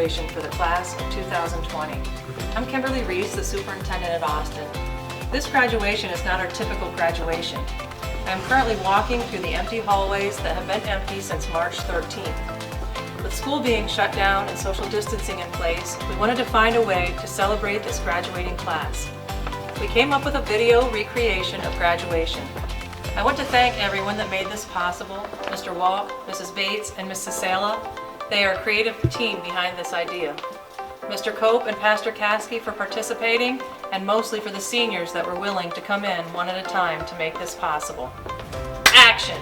graduation for the class of 2020. I'm Kimberly Reese, the superintendent at Austin. This graduation is not our typical graduation. I am currently walking through the empty hallways that have been empty since March 13th. With school being shut down and social distancing in place, we wanted to find a way to celebrate this graduating class. We came up with a video recreation of graduation. I want to thank everyone that made this possible, Mr. Walk, Mrs. Bates, and Mrs. Sala. They are a creative team behind this idea. Mr. Cope and Pastor Caskey for participating, and mostly for the seniors that were willing to come in one at a time to make this possible. Action!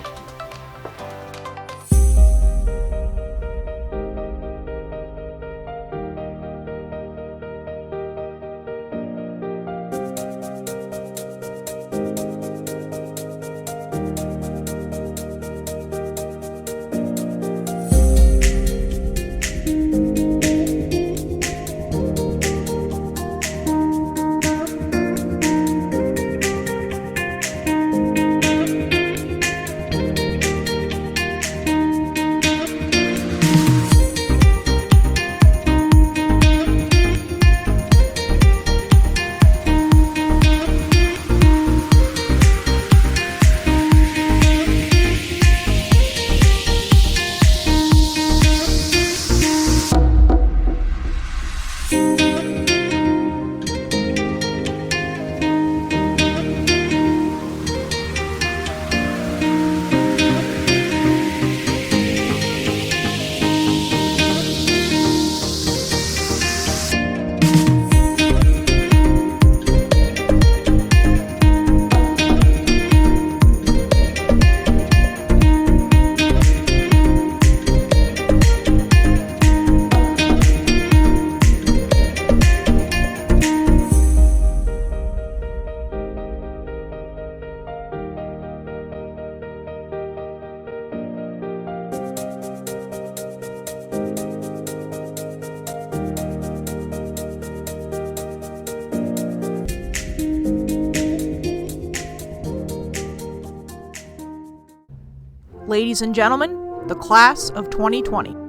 Ladies and gentlemen, the class of 2020.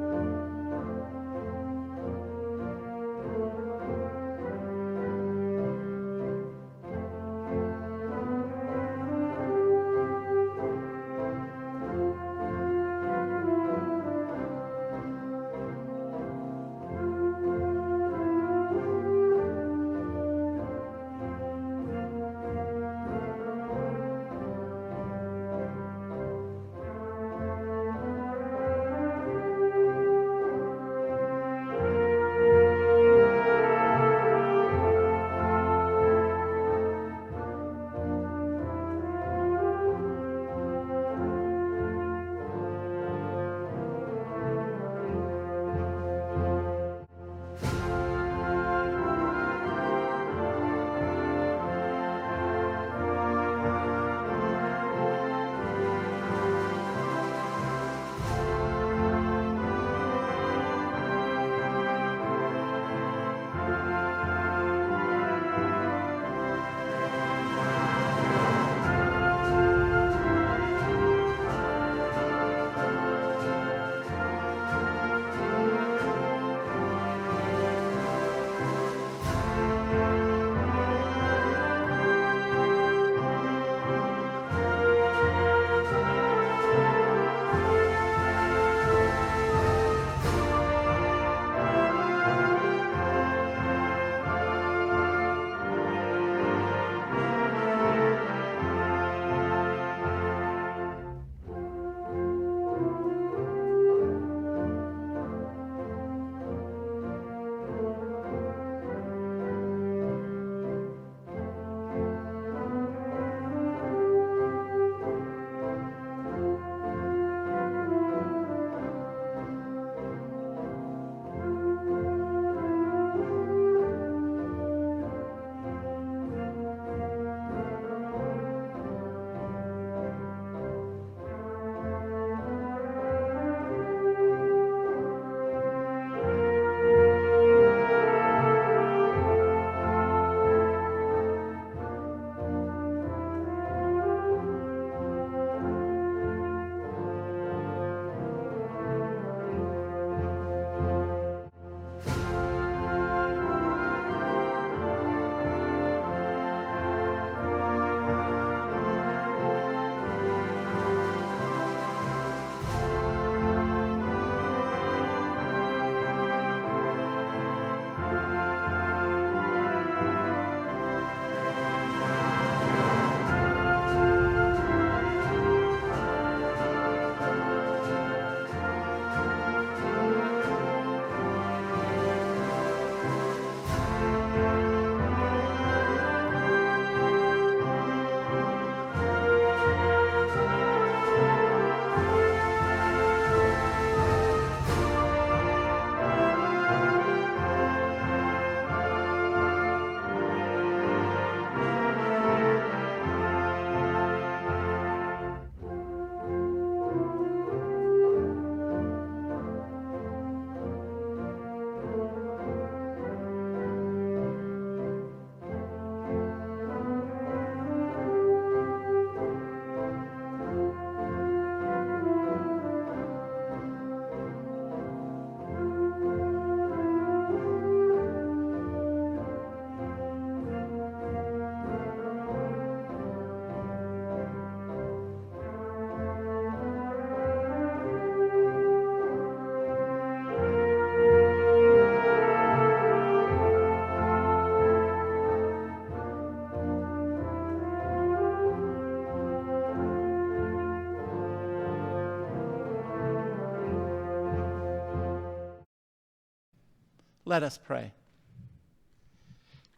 Let us pray.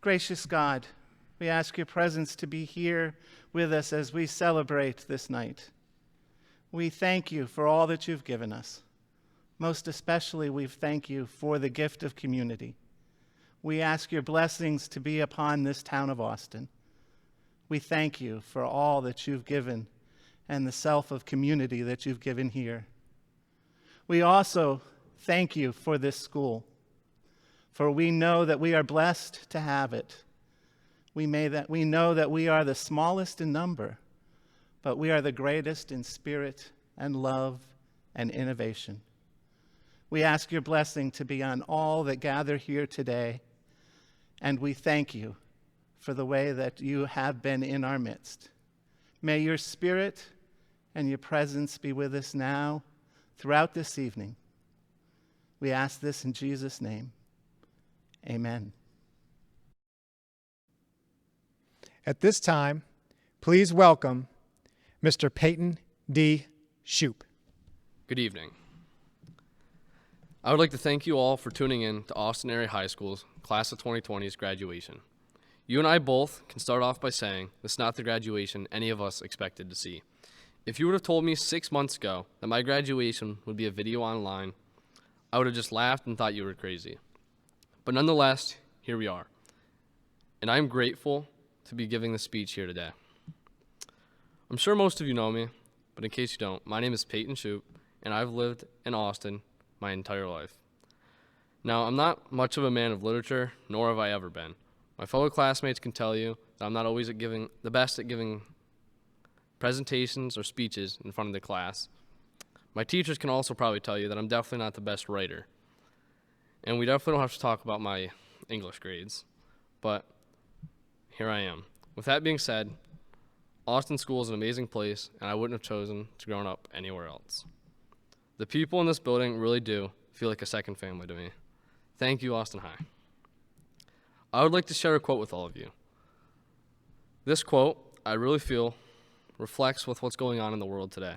Gracious God, we ask your presence to be here with us as we celebrate this night. We thank you for all that you've given us. Most especially, we thank you for the gift of community. We ask your blessings to be upon this town of Austin. We thank you for all that you've given and the self of community that you've given here. We also thank you for this school, for we know that we are blessed to have it. We know that we are the smallest in number, but we are the greatest in spirit and love and innovation. We ask your blessing to be on all that gather here today, and we thank you for the way that you have been in our midst. May your spirit and your presence be with us now throughout this evening. We ask this in Jesus' name. Amen. At this time, please welcome Mr. Peyton D. Shoup. Good evening. I would like to thank you all for tuning in to Austin Area High School's Class of 2020's graduation. You and I both can start off by saying this is not the graduation any of us expected to see. If you would have told me 6 months ago that my graduation would be a video online, I would have just laughed and thought you were crazy. But nonetheless, here we are. And I'm grateful to be giving this speech here today. I'm sure most of you know me, but in case you don't, my name is Peyton Shoup, and I've lived in Austin my entire life. Now, I'm not much of a man of literature, nor have I ever been. My fellow classmates can tell you that I'm not always the best at giving presentations or speeches in front of the class. My teachers can also probably tell you that I'm definitely not the best writer. And we definitely don't have to talk about my English grades, but here I am. With that being said, Austin School is an amazing place, and I wouldn't have chosen to grow up anywhere else. The people in this building really do feel like a second family to me. Thank you, Austin High. I would like to share a quote with all of you. This quote, I really feel, reflects with what's going on in the world today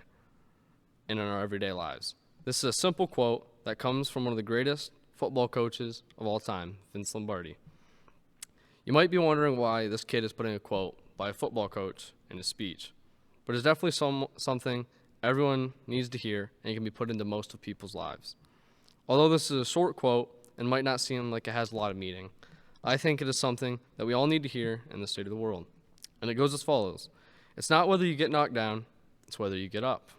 and in our everyday lives. This is a simple quote that comes from one of the greatest football coaches of all time, Vince Lombardi. You might be wondering why this kid is putting a quote by a football coach in his speech, but it's definitely something everyone needs to hear and can be put into most of people's lives. Although this is a short quote and might not seem like it has a lot of meaning, I think it is something that we all need to hear in the state of the world. And it goes as follows. It's not whether you get knocked down, it's whether you get up.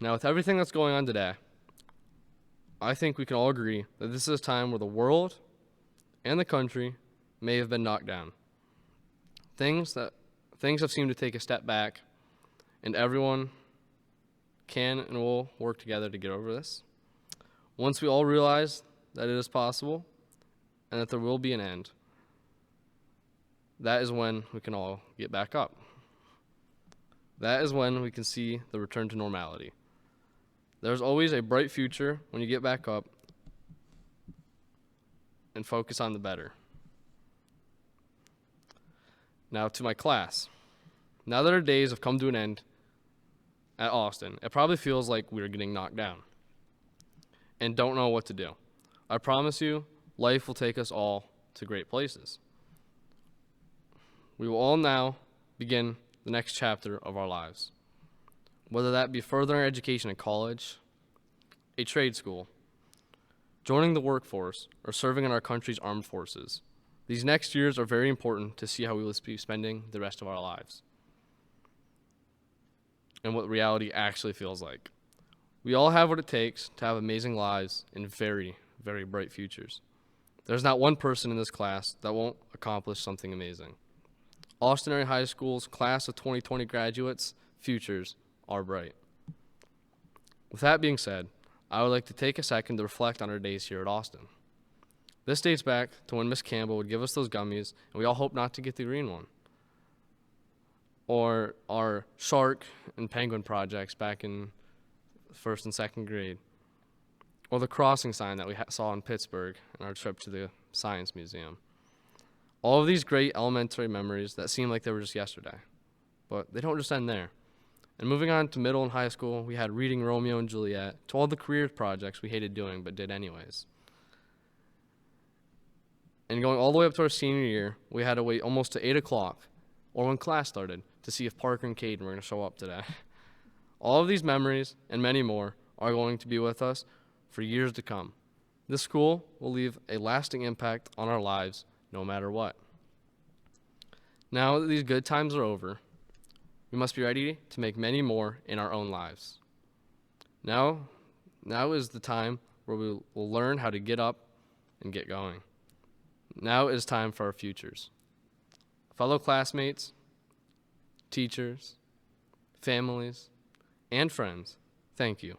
Now, with everything that's going on today, I think we can all agree that this is a time where the world and the country may have been knocked down. Things have seemed to take a step back, and everyone can and will work together to get over this. Once we all realize that it is possible and that there will be an end, that is when we can all get back up. That is when we can see the return to normality. There's always a bright future when you get back up and focus on the better. Now to my class. Now that our days have come to an end at Austin, it probably feels like we're getting knocked down and don't know what to do. I promise you, life will take us all to great places. We will all now begin the next chapter of our lives, whether that be furthering education in college, a trade school, joining the workforce, or serving in our country's armed forces. These next years are very important to see how we will be spending the rest of our lives and what reality actually feels like. We all have what it takes to have amazing lives and very, very bright futures. There's not one person in this class that won't accomplish something amazing. Austin Area High School's Class of 2020 graduates' futures are bright. With that being said, I would like to take a second to reflect on our days here at Austin. This dates back to when Miss Campbell would give us those gummies, and we all hope not to get the green one. Or our shark and penguin projects back in first and second grade. Or the crossing sign that we saw in Pittsburgh on our trip to the Science Museum. All of these great elementary memories that seem like they were just yesterday. But they don't just end there. And moving on to middle and high school, we had reading Romeo and Juliet, to all the career projects we hated doing but did anyways. And going all the way up to our senior year, we had to wait almost to 8 o'clock, or when class started, to see if Parker and Caden were going to show up today. All of these memories, and many more, are going to be with us for years to come. This school will leave a lasting impact on our lives, no matter what. Now that these good times are over, we must be ready to make many more in our own lives. Now is the time where we will learn how to get up and get going. Now is time for our futures. Fellow classmates, teachers, families, and friends, thank you.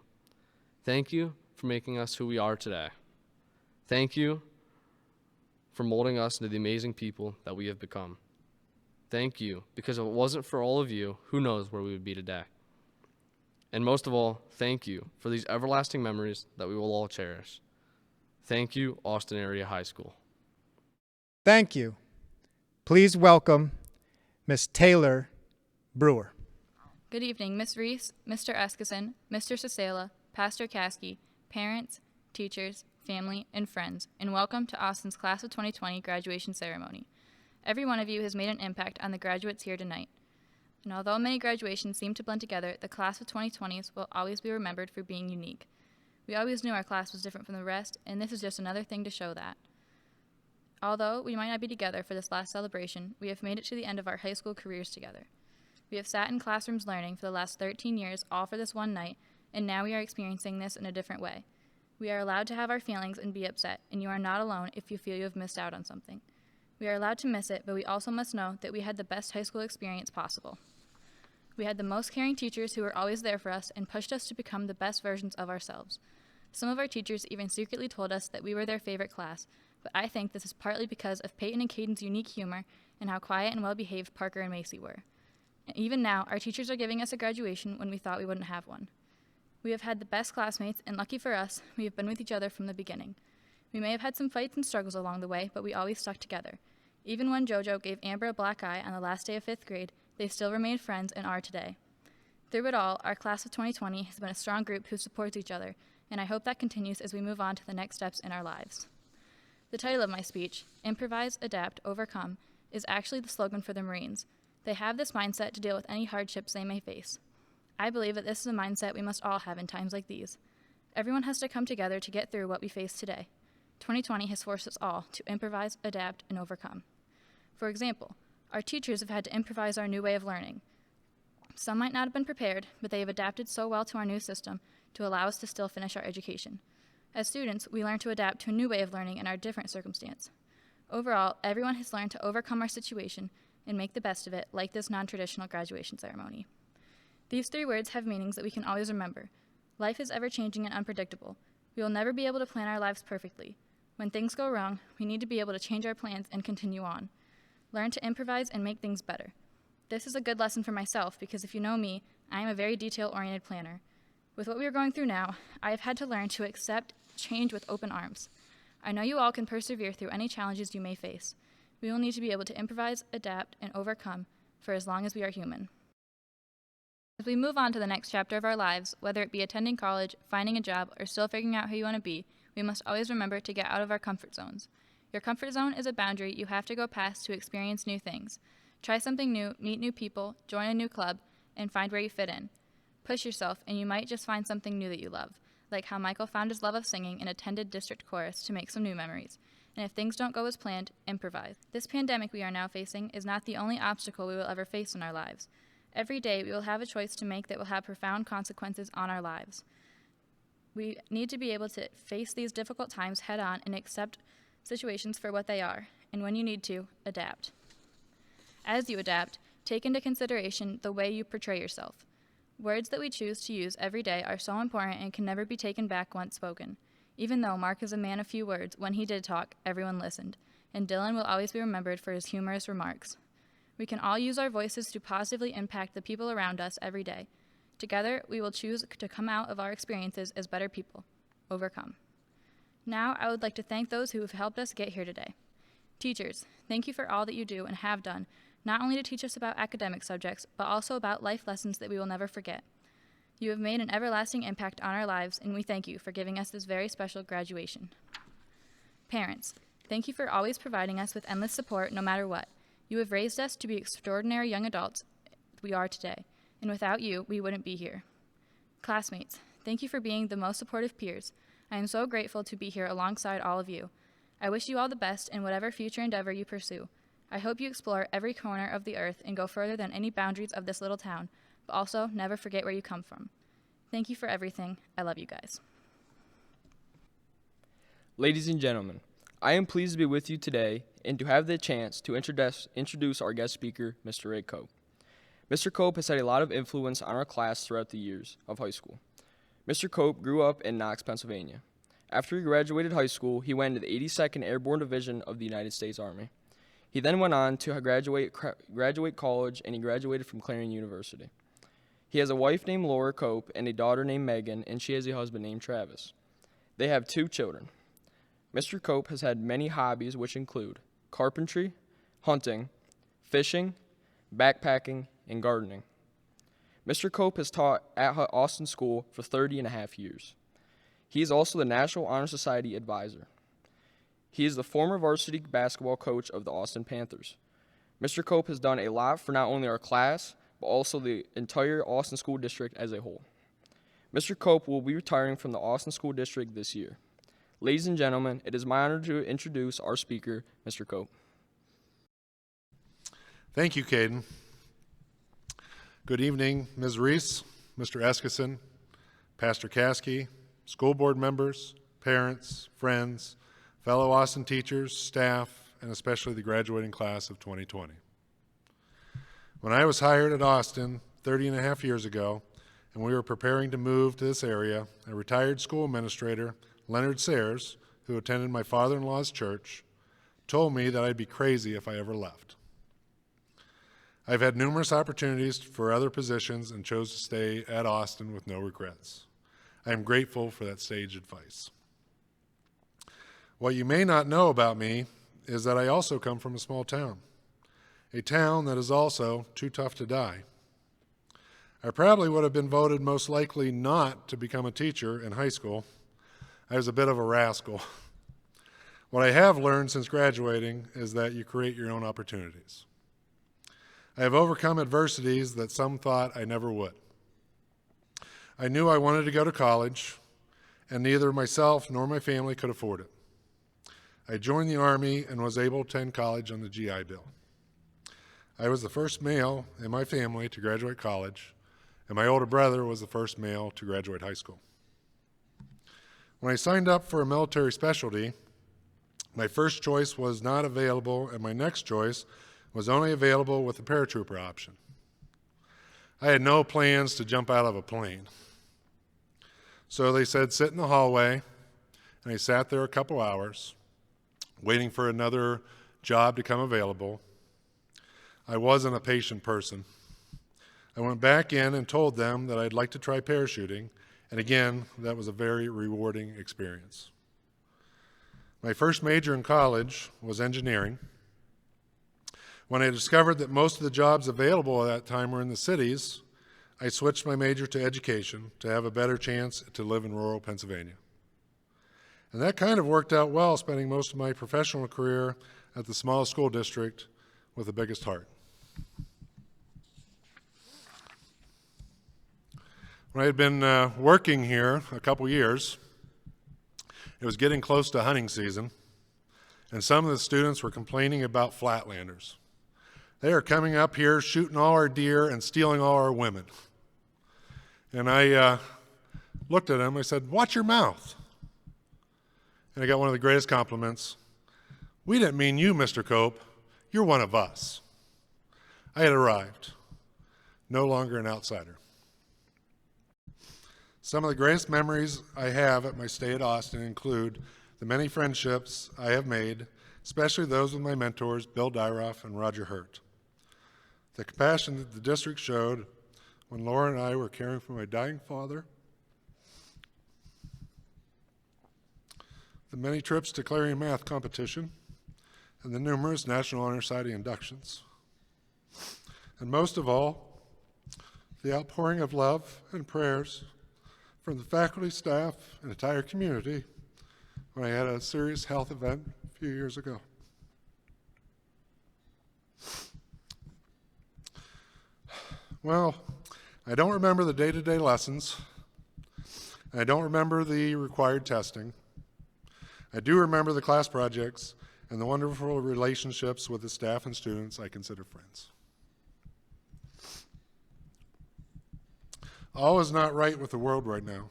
Thank you for making us who we are today. Thank you for molding us into the amazing people that we have become. Thank you, because if it wasn't for all of you, who knows where we would be today. And most of all, thank you for these everlasting memories that we will all cherish. Thank you, Austin Area High School. Thank you. Please welcome Miss Taylor Brewer. Good evening, Ms. Reese, Mr. Eskison, Mr. Cicela, Pastor Caskey, parents, teachers, family, and friends, and welcome to Austin's Class of 2020 graduation ceremony. Every one of you has made an impact on the graduates here tonight. And although many graduations seem to blend together, the Class of 2020s will always be remembered for being unique. We always knew our class was different from the rest, and this is just another thing to show that. Although we might not be together for this last celebration, we have made it to the end of our high school careers together. We have sat in classrooms learning for the last 13 years, all for this one night, and now we are experiencing this in a different way. We are allowed to have our feelings and be upset, and you are not alone if you feel you have missed out on something. We are allowed to miss it, but we also must know that we had the best high school experience possible. We had the most caring teachers who were always there for us and pushed us to become the best versions of ourselves. Some of our teachers even secretly told us that we were their favorite class, but I think this is partly because of Peyton and Caden's unique humor and how quiet and well-behaved Parker and Macy were. And even now, our teachers are giving us a graduation when we thought we wouldn't have one. We have had the best classmates, and lucky for us, we have been with each other from the beginning. We may have had some fights and struggles along the way, but we always stuck together. Even when JoJo gave Amber a black eye on the last day of 5th grade, they still remained friends and are today. Through it all, our Class of 2020 has been a strong group who supports each other, and I hope that continues as we move on to the next steps in our lives. The title of my speech, Improvise, Adapt, Overcome, is actually the slogan for the Marines. They have this mindset to deal with any hardships they may face. I believe that this is a mindset we must all have in times like these. Everyone has to come together to get through what we face today. 2020 has forced us all to improvise, adapt, and overcome. For example, our teachers have had to improvise our new way of learning. Some might not have been prepared, but they have adapted so well to our new system to allow us to still finish our education. As students, we learn to adapt to a new way of learning in our different circumstance. Overall, everyone has learned to overcome our situation and make the best of it, like this non-traditional graduation ceremony. These 3 words have meanings that we can always remember. Life is ever-changing and unpredictable. We will never be able to plan our lives perfectly. When things go wrong, we need to be able to change our plans and continue on. Learn to improvise and make things better. This is a good lesson for myself because if you know me, I am a very detail-oriented planner. With what we are going through now, I have had to learn to accept change with open arms. I know you all can persevere through any challenges you may face. We will need to be able to improvise, adapt, and overcome for as long as we are human. As we move on to the next chapter of our lives, whether it be attending college, finding a job, or still figuring out who you want to be, we must always remember to get out of our comfort zones. Your comfort zone is a boundary you have to go past to experience new things. Try something new, meet new people, join a new club, and find where you fit in. Push yourself, and you might just find something new that you love, like how Michael found his love of singing and attended district chorus to make some new memories. And if things don't go as planned, improvise. This pandemic we are now facing is not the only obstacle we will ever face in our lives. Every day we will have a choice to make that will have profound consequences on our lives. We need to be able to face these difficult times head on and accept situations for what they are, and when you need to, adapt. As you adapt, take into consideration the way you portray yourself. Words that we choose to use every day are so important and can never be taken back once spoken. Even though Mark is a man of few words, when he did talk, everyone listened, and Dylan will always be remembered for his humorous remarks. We can all use our voices to positively impact the people around us every day. Together, we will choose to come out of our experiences as better people. Overcome. Now, I would like to thank those who have helped us get here today. Teachers, thank you for all that you do and have done not only to teach us about academic subjects, but also about life lessons that we will never forget. You have made an everlasting impact on our lives, and we thank you for giving us this very special graduation. Parents, thank you for always providing us with endless support no matter what. You have raised us to be extraordinary young adults we are today, and without you, we wouldn't be here. Classmates, thank you for being the most supportive peers. I am so grateful to be here alongside all of you. I wish you all the best in whatever future endeavor you pursue. I hope you explore every corner of the earth and go further than any boundaries of this little town, but also never forget where you come from. Thank you for everything. I love you guys. Ladies and gentlemen, I am pleased to be with you today and to have the chance to introduce our guest speaker, Mr. Ray Cope. Mr. Cope has had a lot of influence on our class throughout the years of high school. Mr. Cope grew up in Knox, Pennsylvania. After he graduated high school, he went into the 82nd Airborne Division of the United States Army. He then went on to graduate college, and he graduated from Clarion University. He has a wife named Laura Cope and a daughter named Megan, and she has a husband named Travis. They have 2 children. Mr. Cope has had many hobbies, which include carpentry, hunting, fishing, backpacking, and gardening. Mr. Cope has taught at Austin School for 30.5 years. He is also the National Honor Society advisor. He is the former varsity basketball coach of the Austin Panthers. Mr. Cope has done a lot for not only our class, but also the entire Austin School District as a whole. Mr. Cope will be retiring from the Austin School District this year. Ladies and gentlemen, it is my honor to introduce our speaker, Mr. Cope. Thank you, Caden. Good evening, Ms. Reese, Mr. Eskison, Pastor Caskey, school board members, parents, friends, fellow Austin teachers, staff, and especially the graduating class of 2020. When I was hired at Austin 30.5 years ago, and we were preparing to move to this area, a retired school administrator, Leonard Sayers, who attended my father-in-law's church, told me that I'd be crazy if I ever left. I've had numerous opportunities for other positions and chose to stay at Austin with no regrets. I am grateful for that sage advice. What you may not know about me is that I also come from a small town, a town that is also too tough to die. I probably would have been voted most likely not to become a teacher in high school. I was a bit of a rascal. What I have learned since graduating is that you create your own opportunities. I have overcome adversities that some thought I never would. I knew I wanted to go to college, and neither myself nor my family could afford it. I joined the Army and was able to attend college on the GI Bill. I was the first male in my family to graduate college, and my older brother was the first male to graduate high school. When I signed up for a military specialty, my first choice was not available, and my next choice was only available with the paratrooper option. I had no plans to jump out of a plane. So they said, sit in the hallway, and I sat there a couple hours, waiting for another job to come available. I wasn't a patient person. I went back in and told them that I'd like to try parachuting, and again, that was a very rewarding experience. My first major in college was engineering. When I discovered that most of the jobs available at that time were in the cities, I switched my major to education to have a better chance to live in rural Pennsylvania. And that kind of worked out well, spending most of my professional career at the smallest school district with the biggest heart. When I had been working here a couple years, it was getting close to hunting season, and some of the students were complaining about flatlanders. They are coming up here, shooting all our deer and stealing all our women. And I looked at them, I said, watch your mouth. And I got one of the greatest compliments. We didn't mean you, Mr. Cope. You're one of us. I had arrived, no longer an outsider. Some of the greatest memories I have at my stay at Austin include the many friendships I have made, especially those with my mentors, Bill Dyroff and Roger Hurt. The compassion that the district showed when Laura and I were caring for my dying father, the many trips to Clarion Math competition, and the numerous National Honor Society inductions. And most of all, the outpouring of love and prayers from the faculty, staff, and entire community when I had a serious health event a few years ago. Well, I don't remember the day-to-day lessons. I don't remember the required testing. I do remember the class projects and the wonderful relationships with the staff and students I consider friends. All is not right with the world right now.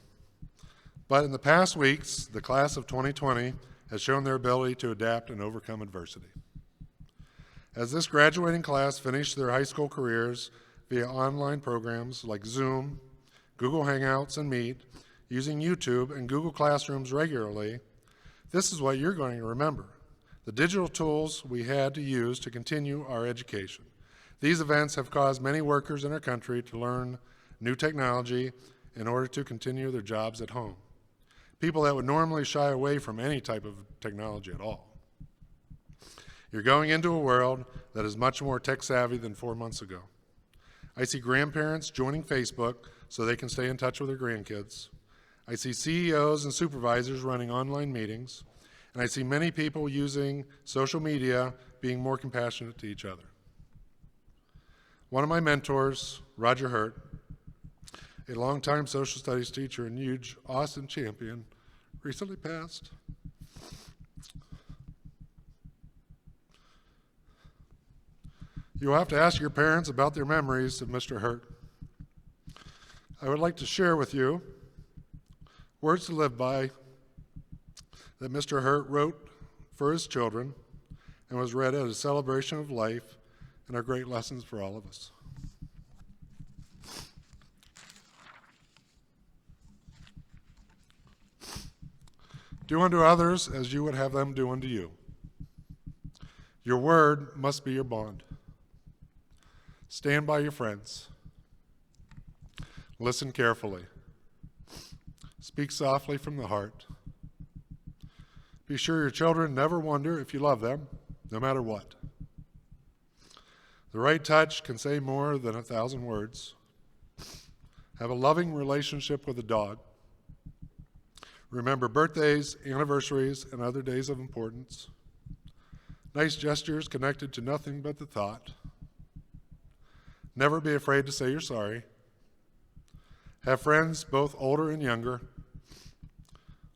But in the past weeks, the class of 2020 has shown their ability to adapt and overcome adversity. As this graduating class finished their high school careers via online programs like Zoom, Google Hangouts, and Meet, using YouTube and Google Classrooms regularly, this is what you're going to remember: the digital tools we had to use to continue our education. These events have caused many workers in our country to learn new technology in order to continue their jobs at home. People that would normally shy away from any type of technology at all. You're going into a world that is much more tech savvy than 4 months ago. I see grandparents joining Facebook so they can stay in touch with their grandkids. I see CEOs and supervisors running online meetings, and I see many people using social media being more compassionate to each other. One of my mentors, Roger Hurt, a longtime social studies teacher and huge Austin champion, recently passed. You'll have to ask your parents about their memories of Mr. Hurt. I would like to share with you words to live by that Mr. Hurt wrote for his children and was read as a celebration of life and are great lessons for all of us. Do unto others as you would have them do unto you. Your word must be your bond. Stand by your friends. Listen carefully. Speak softly from the heart. Be sure your children never wonder if you love them, no matter what. The right touch can say more than 1,000 words. Have a loving relationship with a dog. Remember birthdays, anniversaries, and other days of importance. Nice gestures connected to nothing but the thought. Never be afraid to say you're sorry. Have friends both older and younger.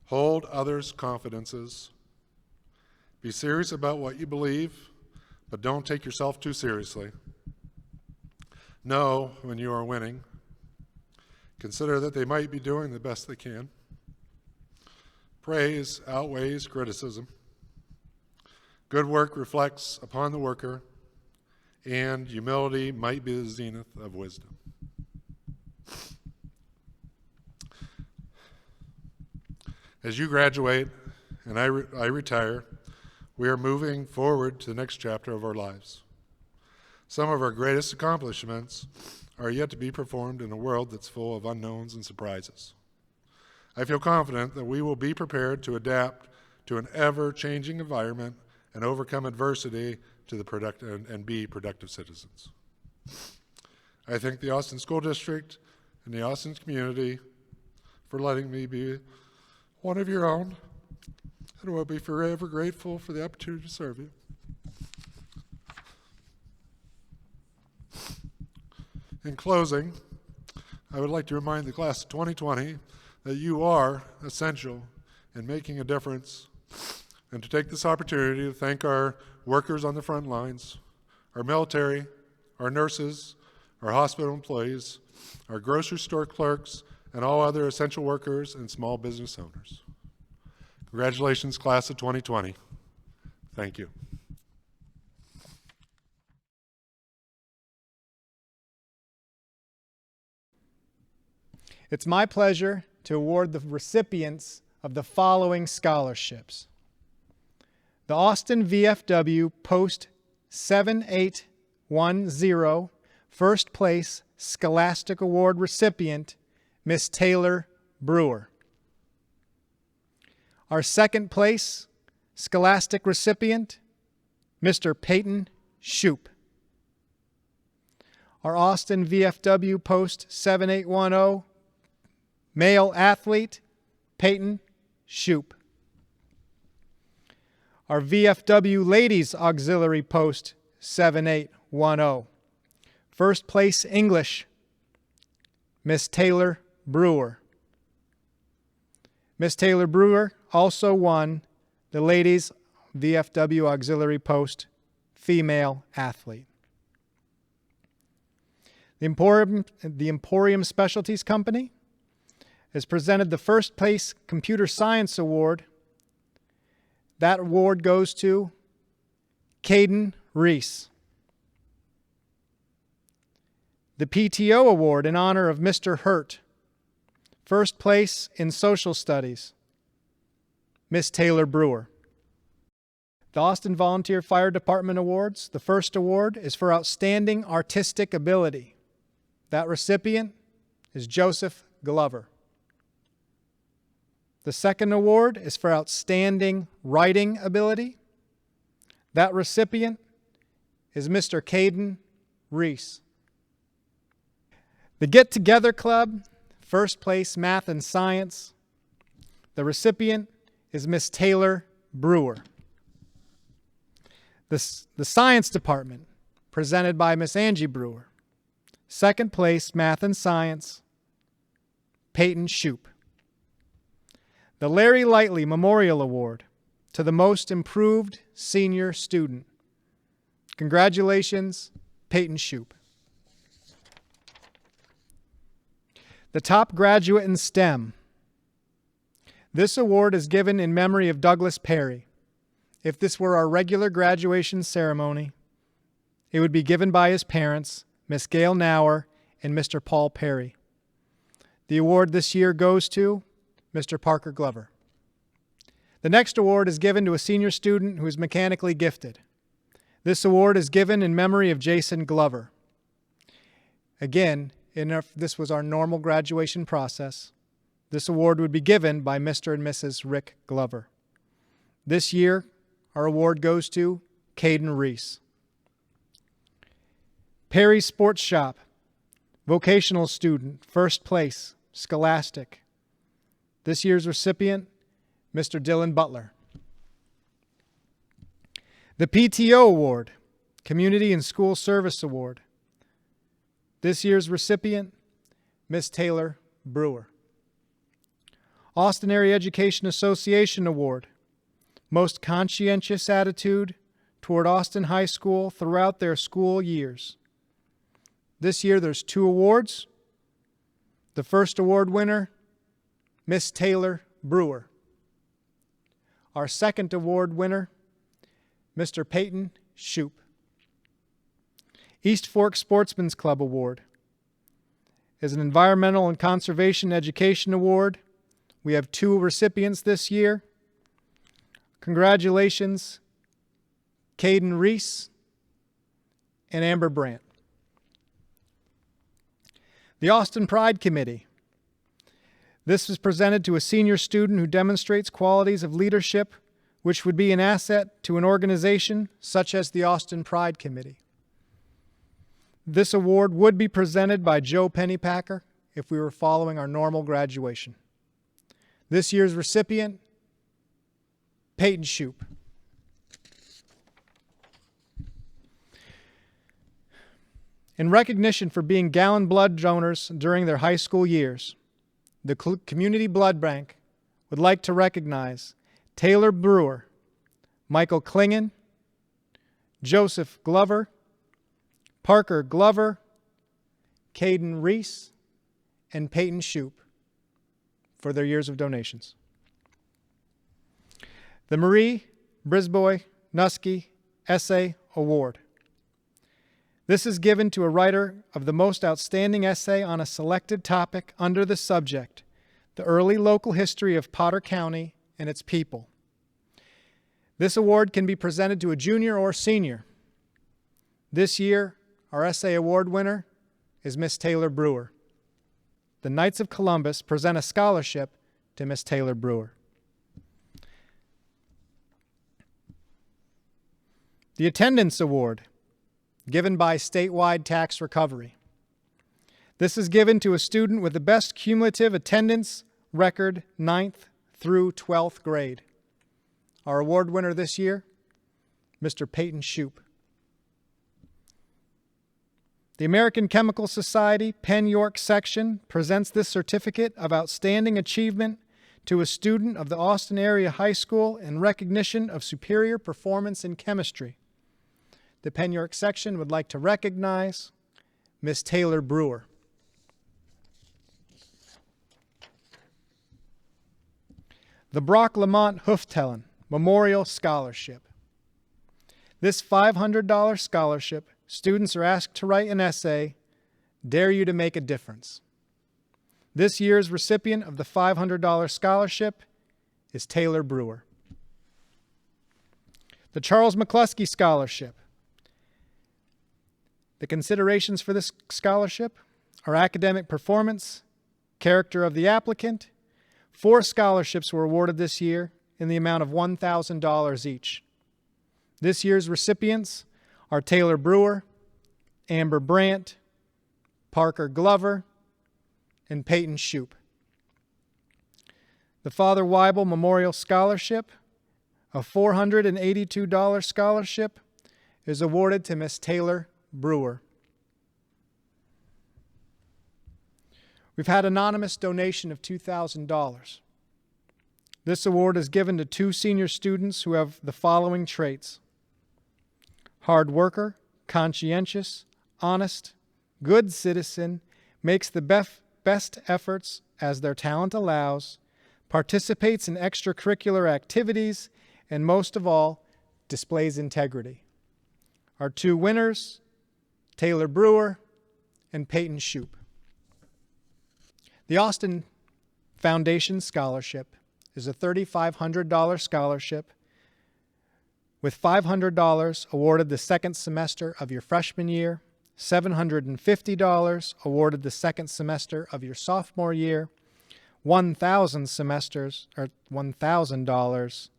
Hold others' confidences. Be serious about what you believe, but don't take yourself too seriously. Know when you are winning. Consider that they might be doing the best they can. Praise outweighs criticism. Good work reflects upon the worker, and humility might be the zenith of wisdom. As you graduate and I retire, we are moving forward to the next chapter of our lives. Some of our greatest accomplishments are yet to be performed in a world that's full of unknowns and surprises. I feel confident that we will be prepared to adapt to an ever-changing environment and overcome adversity and be productive citizens. I thank the Austin School District and the Austin community for letting me be one of your own, and will be forever grateful for the opportunity to serve you. In closing, I would like to remind the class of 2020 that you are essential in making a difference, and to take this opportunity to thank our workers on the front lines, our military, our nurses, our hospital employees, our grocery store clerks, and all other essential workers and small business owners. Congratulations, class of 2020. Thank you. It's my pleasure to award the recipients of the following scholarships. The Austin VFW Post 7810 First Place Scholastic Award recipient, Miss Taylor Brewer. Our second place Scholastic recipient, Mr. Peyton Shoup. our Austin VFW Post 7810 male athlete, Peyton Shoup. Our VFW Ladies Auxiliary Post 7810. First place English, Miss Taylor Brewer. Miss Taylor Brewer also won the Ladies VFW Auxiliary Post Female Athlete. The Emporium Specialties Company has presented the first place Computer Science Award. That award goes to Caden Reese. The PTO Award in honor of Mr. Hurt. First place in Social Studies, Miss Taylor Brewer. The Austin Volunteer Fire Department Awards, the first award is for Outstanding Artistic Ability. That recipient is Joseph Glover. The second award is for Outstanding Writing Ability. That recipient is Mr. Caden Reese. The Get Together Club, first place Math and Science. The recipient is Miss Taylor Brewer. The Science Department, presented by Miss Angie Brewer. Second place Math and Science, Peyton Shoup. The Larry Lightly Memorial Award to the Most Improved Senior Student. Congratulations, Peyton Shoup. The Top Graduate in STEM. This award is given in memory of Douglas Perry. If this were our regular graduation ceremony, it would be given by his parents, Miss Gail Nauer and Mr. Paul Perry. The award this year goes to Mr. Parker Glover. The next award is given to a senior student who is mechanically gifted. This award is given in memory of Jason Glover. Again, if this was our normal graduation process, this award would be given by Mr. and Mrs. Rick Glover. This year, our award goes to Caden Reese. Perry Sports Shop, vocational student, first place, Scholastic. This year's recipient, Mr. Dylan Butler. The PTO Award, Community and School Service Award. This year's recipient, Miss Taylor Brewer. Austin Area Education Association Award, Most Conscientious Attitude toward Austin High School throughout their school years. This year there's 2 awards. The first award winner, Miss Taylor Brewer. Our second award winner, Mr. Peyton Shoup. East Fork Sportsman's Club Award is an Environmental and Conservation Education Award. We have 2 recipients this year. Congratulations, Caden Reese and Amber Brandt. The Austin Pride Committee. This was presented to a senior student who demonstrates qualities of leadership which would be an asset to an organization such as the Austin Pride Committee. This award would be presented by Joe Pennypacker if we were following our normal graduation. This year's recipient, Peyton Shoup. In recognition for being gallon blood donors during their high school years, the Community Blood Bank would like to recognize Taylor Brewer, Michael Klingen, Joseph Glover, Parker Glover, Caden Reese, and Peyton Shoup for their years of donations. The Marie Brisbois Nuske Essay Award. This is given to a writer of the most outstanding essay on a selected topic under the subject, the early local history of Potter County and its people. This award can be presented to a junior or senior. This year, our essay award winner is Miss Taylor Brewer. The Knights of Columbus present a scholarship to Miss Taylor Brewer. The Attendance Award, given by Statewide Tax Recovery. This is given to a student with the best cumulative attendance record 9th through 12th grade. Our award winner this year, Mr. Peyton Shoup. The American Chemical Society Penn York section presents this certificate of outstanding achievement to a student of the Austin Area High School in recognition of superior performance in chemistry. The Penn York section would like to recognize Miss Taylor Brewer. The Brock Lamont Huftelen Memorial Scholarship. This $500 scholarship, students are asked to write an essay, Dare You to Make a Difference. This year's recipient of the $500 scholarship is Taylor Brewer. The Charles McCluskey Scholarship. The considerations for this scholarship are academic performance, character of the applicant. 4 scholarships were awarded this year in the amount of $1,000 each. This year's recipients are Taylor Brewer, Amber Brandt, Parker Glover, and Peyton Shoup. The Father Weibel Memorial Scholarship, a $482 scholarship, is awarded to Miss Taylor Brewer. We've had anonymous donation of $2,000. This award is given to 2 senior students who have the following traits: hard worker, conscientious, honest, good citizen, makes the best efforts as their talent allows, participates in extracurricular activities, and most of all, displays integrity. Our 2 winners, Taylor Brewer and Peyton Shoup. The Austin Foundation Scholarship is a $3,500 scholarship with $500 awarded the second semester of your freshman year, $750 awarded the second semester of your sophomore year, $1,000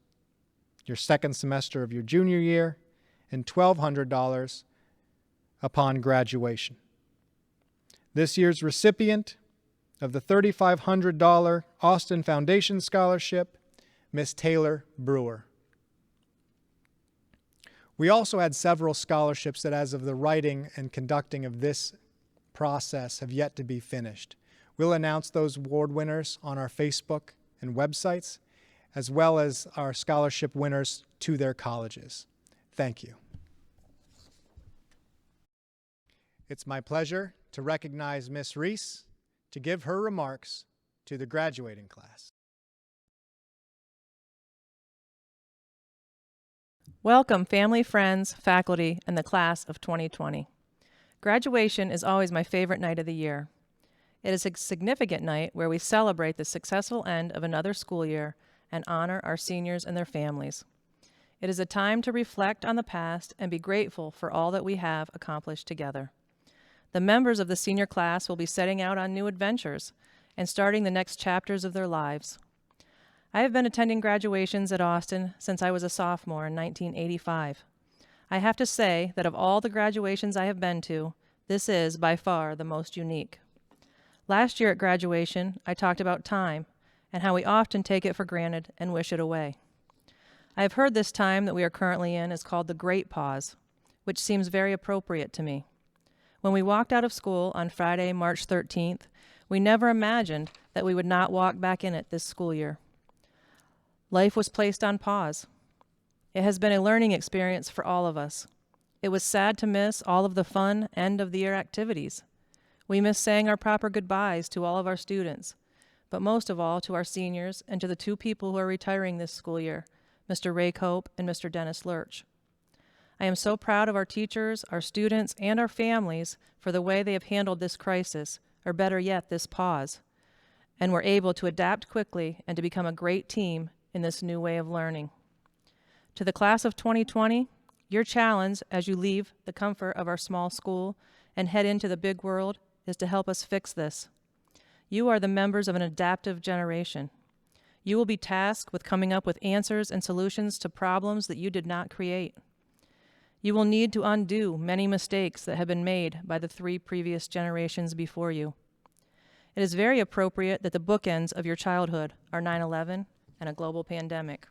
your second semester of your junior year, and $1,200 upon graduation. This year's recipient of the $3,500 Austin Foundation Scholarship, Miss Taylor Brewer. We also had several scholarships that, as of the writing and conducting of this process, have yet to be finished. We'll announce those award winners on our Facebook and websites, as well as our scholarship winners to their colleges. Thank you. It's my pleasure to recognize Miss Reese to give her remarks to the graduating class. Welcome, family, friends, faculty, and the class of 2020. Graduation is always my favorite night of the year. It is a significant night where we celebrate the successful end of another school year and honor our seniors and their families. It is a time to reflect on the past and be grateful for all that we have accomplished together. The members of the senior class will be setting out on new adventures and starting the next chapters of their lives. I have been attending graduations at Austin since I was a sophomore in 1985. I have to say that of all the graduations I have been to, this is by far the most unique. Last year at graduation, I talked about time and how we often take it for granted and wish it away. I have heard this time that we are currently in is called the Great Pause, which seems very appropriate to me. When we walked out of school on Friday, March 13th, we never imagined that we would not walk back in it this school year. Life was placed on pause. It has been a learning experience for all of us. It was sad to miss all of the fun end-of-the-year activities. We miss saying our proper goodbyes to all of our students, but most of all to our seniors and to the 2 people who are retiring this school year, Mr. Ray Cope and Mr. Dennis Lurch. I am so proud of our teachers, our students, and our families for the way they have handled this crisis, or better yet, this pause, and were able to adapt quickly and to become a great team in this new way of learning. To the class of 2020, your challenge as you leave the comfort of our small school and head into the big world is to help us fix this. You are the members of an adaptive generation. You will be tasked with coming up with answers and solutions to problems that you did not create. You will need to undo many mistakes that have been made by the 3 previous generations before you. It is very appropriate that the bookends of your childhood are 9/11 and a global pandemic.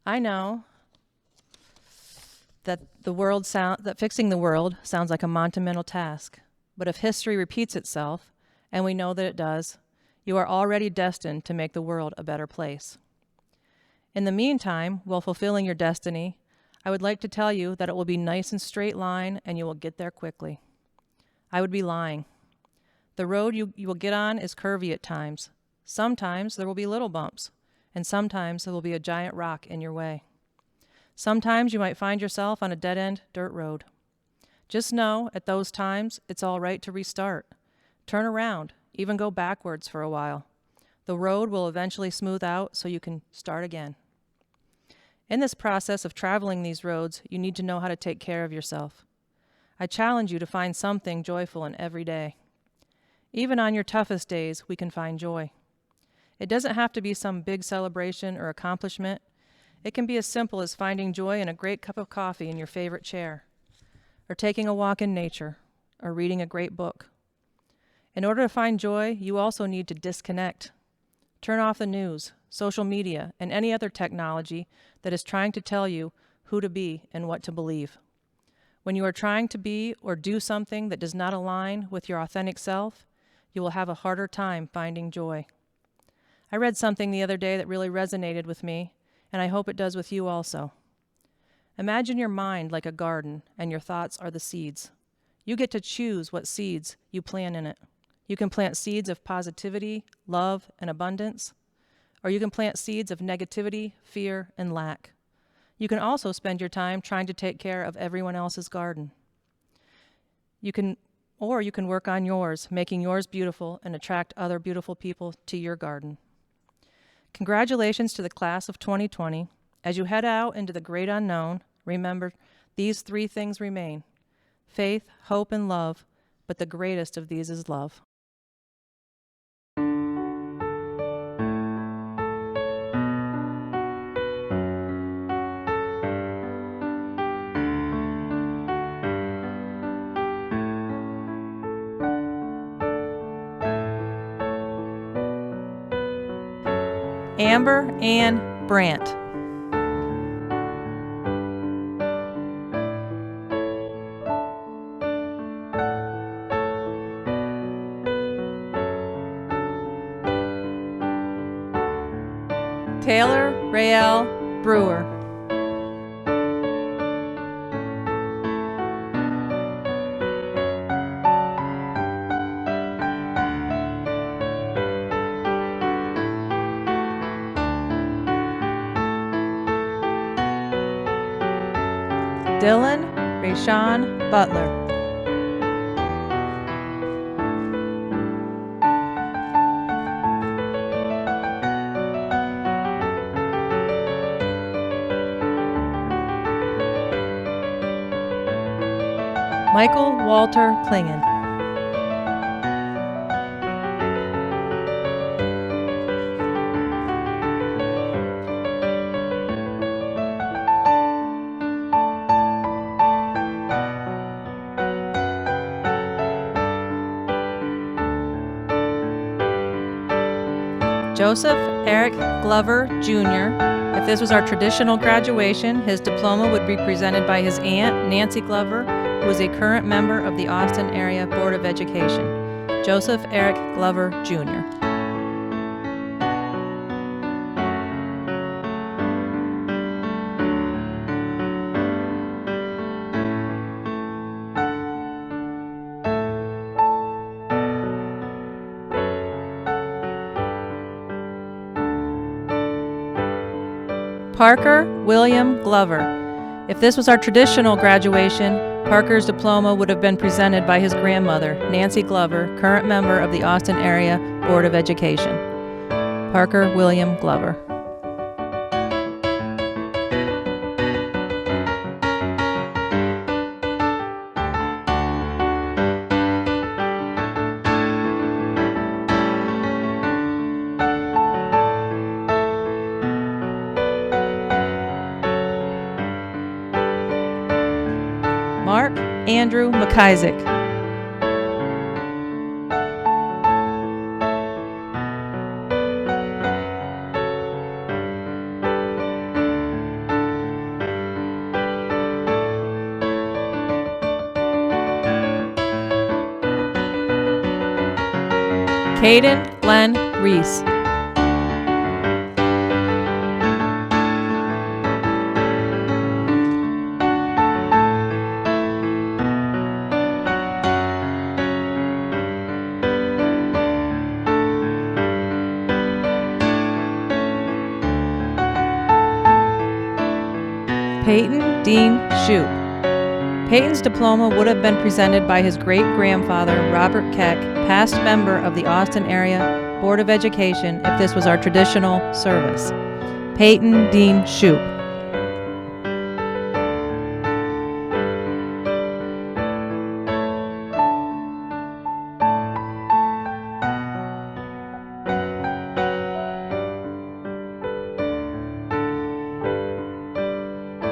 I know that fixing the world sounds like a monumental task, but if history repeats itself, and we know that it does, you are already destined to make the world a better place. In the meantime, while fulfilling your destiny, I would like to tell you that it will be nice and straight line and you will get there quickly. I would be lying. The road you will get on is curvy at times. Sometimes there will be little bumps, and sometimes there will be a giant rock in your way. Sometimes you might find yourself on a dead-end dirt road. Just know, at those times, it's all right to restart. Turn around, even go backwards for a while. The road will eventually smooth out so you can start again. In this process of traveling these roads, you need to know how to take care of yourself. I challenge you to find something joyful in every day. Even on your toughest days, we can find joy. It doesn't have to be some big celebration or accomplishment. It can be as simple as finding joy in a great cup of coffee in your favorite chair, or taking a walk in nature, or reading a great book. In order to find joy, you also need to disconnect. Turn off the news, social media, and any other technology that is trying to tell you who to be and what to believe. When you are trying to be or do something that does not align with your authentic self, you will have a harder time finding joy. I read something the other day that really resonated with me, and I hope it does with you also. Imagine your mind like a garden, and your thoughts are the seeds. You get to choose what seeds you plant in it. You can plant seeds of positivity, love, and abundance, or you can plant seeds of negativity, fear, and lack. You can also spend your time trying to take care of everyone else's garden. You can work on yours, making yours beautiful and attract other beautiful people to your garden. Congratulations to the class of 2020. As you head out into the great unknown, remember these 3 things remain: faith, hope, and love, but the greatest of these is love. Amber Ann Brandt. Taylor Rael Brewer. Dylan Rayshawn Butler. Michael Walter Klingen. Joseph Eric Glover, Jr. If this was our traditional graduation, his diploma would be presented by his aunt, Nancy Glover, who is a current member of the Austin Area Board of Education. Joseph Eric Glover, Jr. Parker William Glover. If this was our traditional graduation, Parker's diploma would have been presented by his grandmother, Nancy Glover, current member of the Austin Area Board of Education. Parker William Glover. Andrew McIsaac. Caden Glenn Reese. Peyton Dean Shoup. Peyton's diploma would have been presented by his great-grandfather, Robert Keck, past member of the Austin Area Board of Education, if this was our traditional service. Peyton Dean Shoup.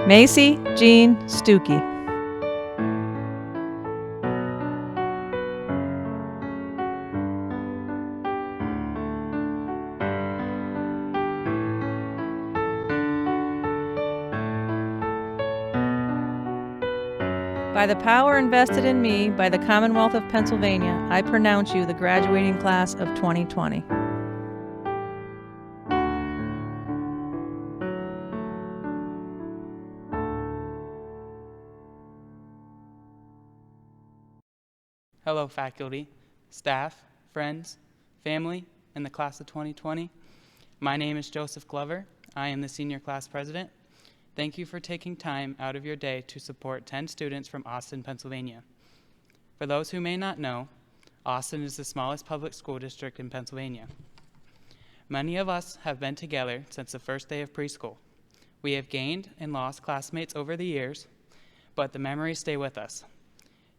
Macy Jean Stuckey. By the power invested in me by the Commonwealth of Pennsylvania, I pronounce you the graduating class of 2020. Hello, faculty, staff, friends, family, and the class of 2020. My name is Joseph Glover. I am the senior class president. Thank you for taking time out of your day to support 10 students from Austin, Pennsylvania. For those who may not know, Austin is the smallest public school district in Pennsylvania. Many of us have been together since the first day of preschool. We have gained and lost classmates over the years, but the memories stay with us.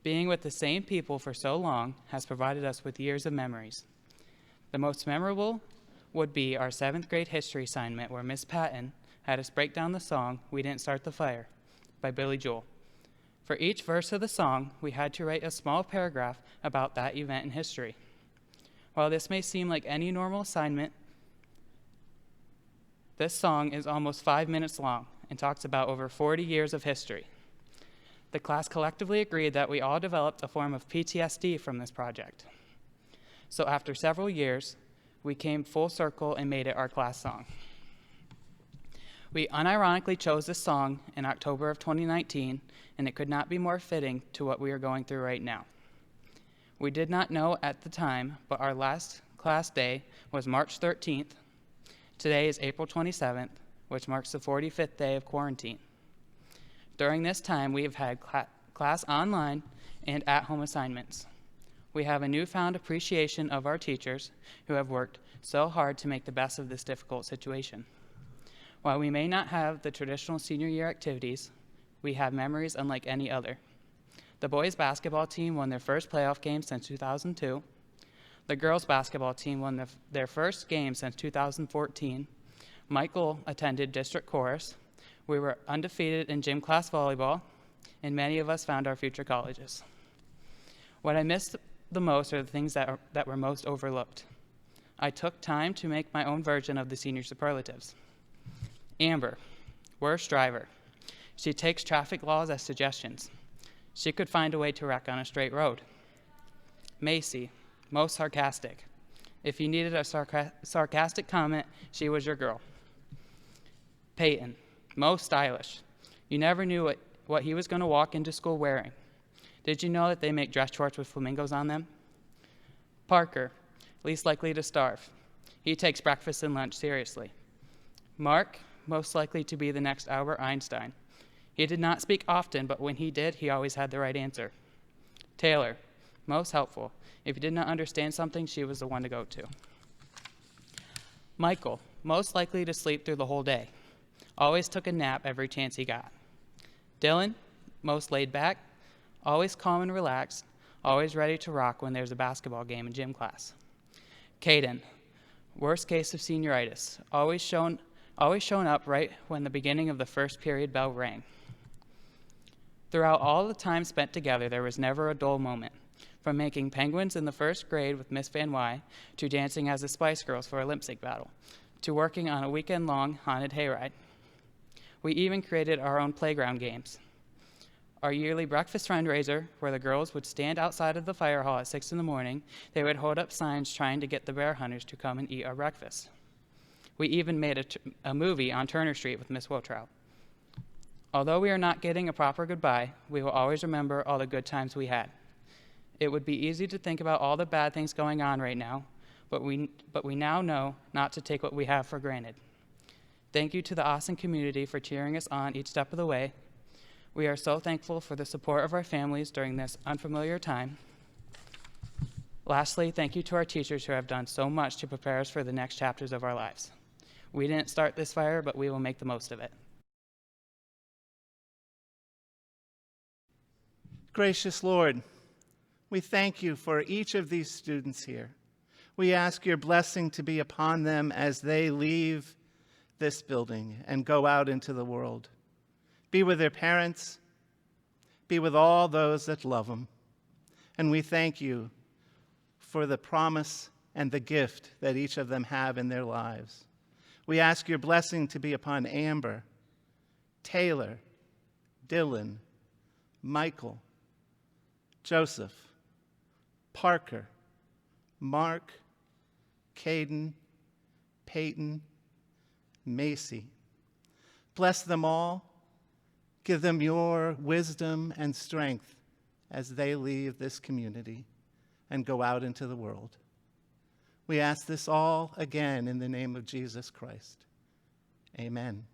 Being with the same people for so long has provided us with years of memories. The most memorable would be our 7th grade history assignment where Miss Patton had us break down the song "We Didn't Start the Fire" by Billy Joel. For each verse of the song, we had to write a small paragraph about that event in history. While this may seem like any normal assignment, this song is almost 5 minutes long and talks about over 40 years of history. The class collectively agreed that we all developed a form of PTSD from this project. So after several years, we came full circle and made it our class song. We unironically chose this song in October of 2019, and it could not be more fitting to what we are going through right now. We did not know at the time, but our last class day was March 13th. Today is April 27th, which marks the 45th day of quarantine. During this time, we have had class online and at-home assignments. We have a newfound appreciation of our teachers who have worked so hard to make the best of this difficult situation. While we may not have the traditional senior year activities, we have memories unlike any other. The boys basketball team won their first playoff game since 2002. The girls basketball team won their first game since 2014. Michael attended district chorus. We were undefeated in gym class volleyball, and many of us found our future colleges. What I miss the most are the things that were most overlooked. I took time to make my own version of the senior superlatives. Amber, worst driver. She takes traffic laws as suggestions. She could find a way to wreck on a straight road. Macy, most sarcastic. If you needed a sarcastic comment, she was your girl. Peyton, most stylish. You never knew what he was going to walk into school wearing. Did you know that they make dress shorts with flamingos on them? Parker, least likely to starve. He takes breakfast and lunch seriously. Mark, most likely to be the next Albert Einstein. He did not speak often, but when he did, he always had the right answer. Taylor, most helpful. If you did not understand something, she was the one to go to. Michael, most likely to sleep through the whole day. Always took a nap every chance he got. Dylan, most laid back, always calm and relaxed, always ready to rock when there's a basketball game in gym class. Caden, worst case of senioritis, always shown up right when the beginning of the first period bell rang. Throughout all the time spent together, there was never a dull moment. From making penguins in the first grade with Miss Van Wy, to dancing as the Spice Girls for a lip sync battle, to working on a weekend-long haunted hayride. We even created our own playground games. Our yearly breakfast fundraiser, where the girls would stand outside of the fire hall at 6 in the morning, they would hold up signs trying to get the bear hunters to come and eat our breakfast. We even made a movie on Turner Street with Miss Wiltrout. Although we are not getting a proper goodbye, we will always remember all the good times we had. It would be easy to think about all the bad things going on right now, but we now know not to take what we have for granted. Thank you to the Austin community for cheering us on each step of the way. We are so thankful for the support of our families during this unfamiliar time. Lastly, thank you to our teachers who have done so much to prepare us for the next chapters of our lives. We didn't start this fire, but we will make the most of it. Gracious Lord, we thank you for each of these students here. We ask your blessing to be upon them as they leave this building and go out into the world. Be with their parents. Be with all those that love them. And we thank you for the promise and the gift that each of them have in their lives. We ask your blessing to be upon Amber, Taylor, Dylan, Michael, Joseph, Parker, Mark, Caden, Peyton, Macy. Bless them all. Give them your wisdom and strength as they leave this community and go out into the world. We ask this all again in the name of Jesus Christ. Amen.